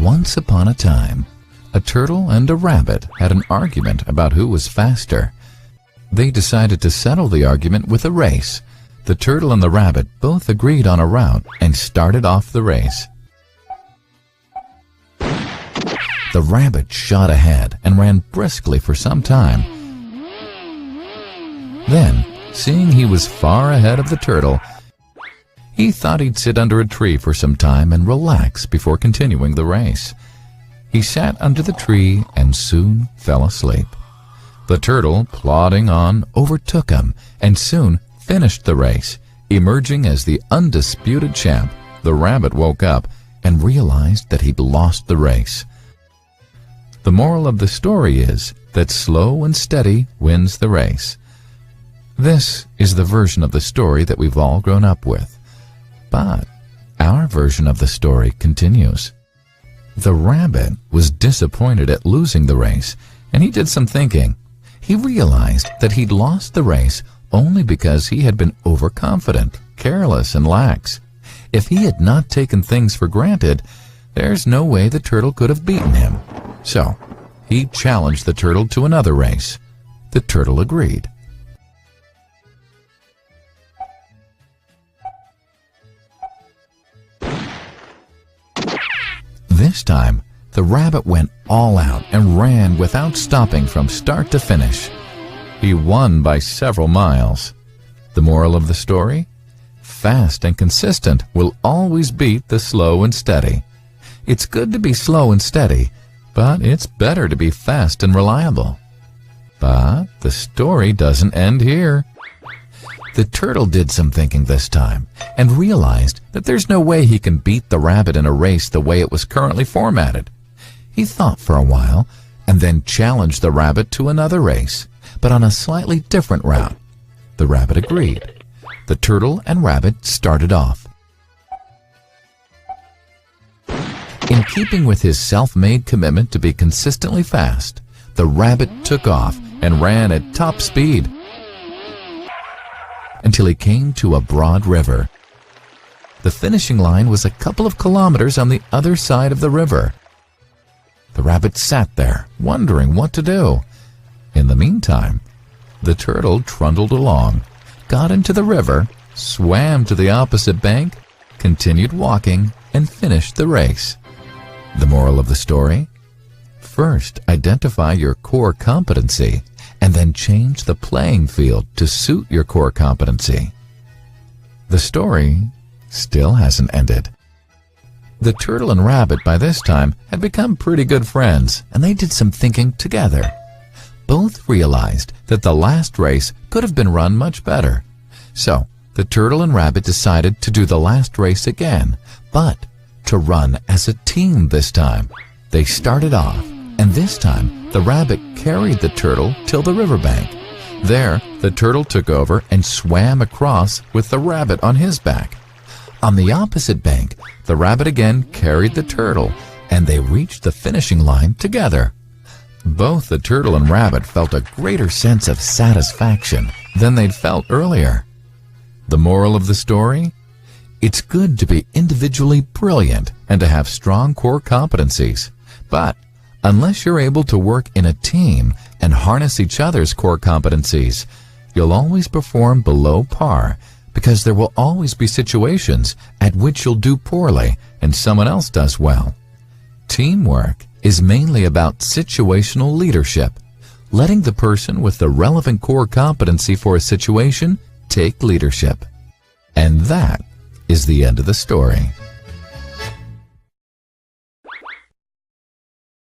Once upon a time, a turtle and a rabbit had an argument about who was faster. They decided to settle the argument with a race. The turtle and the rabbit both agreed on a route and started off the race. The rabbit shot ahead and ran briskly for some time. Then, seeing he was far ahead of the turtle, he thought he'd sit under a tree for some time and relax before continuing the race. He sat under the tree and soon fell asleep. The turtle, plodding on, overtook him and soon finished the race. Emerging as the undisputed champ, the rabbit woke up and realized that he'd lost the race. The moral of the story is that slow and steady wins the race. This is the version of the story that we've all grown up with. But our version of the story continues. The rabbit was disappointed at losing the race, and he did some thinking. He realized that he'd lost the race only because he had been overconfident, careless, and lax. If he had not taken things for granted, there's no way the turtle could have beaten him. So, he challenged the turtle to another race. The turtle agreed. This time, the rabbit went all out and ran without stopping from start to finish. He won by several miles. The moral of the story? Fast and consistent will always beat the slow and steady. It's good to be slow and steady, but it's better to be fast and reliable. But the story doesn't end here. The turtle did some thinking this time and realized that there's no way he can beat the rabbit in a race the way it was currently formatted. He thought for a while and then challenged the rabbit to another race, but on a slightly different route. The rabbit agreed. The turtle and rabbit started off. In keeping with his self-made commitment to be consistently fast, the rabbit took off and ran at top speed until he came to a broad river. The finishing line was a couple of kilometers on the other side of the river. The rabbit sat there, wondering what to do. In the meantime, the turtle trundled along, got into the river, swam to the opposite bank, continued walking, and finished the race. The moral of the story? First, identify your core competency, and then change the playing field to suit your core competency. The story still hasn't ended. The turtle and rabbit by this time had become pretty good friends, and they did some thinking together. Both realized that the last race could have been run much better. So, the turtle and rabbit decided to do the last race again, but to run as a team this time. They started off, and this time the rabbit carried the turtle till the riverbank. There, the turtle took over and swam across with the rabbit on his back. On the opposite bank, the rabbit again carried the turtle, and they reached the finishing line together. Both the turtle and rabbit felt a greater sense of satisfaction than they'd felt earlier. The moral of the story? It's good to be individually brilliant and to have strong core competencies. But unless you're able to work in a team and harness each other's core competencies, you'll always perform below par, because there will always be situations at which you'll do poorly and someone else does well. Teamwork is mainly about situational leadership, letting the person with the relevant core competency for a situation take leadership. And that is the end of the story.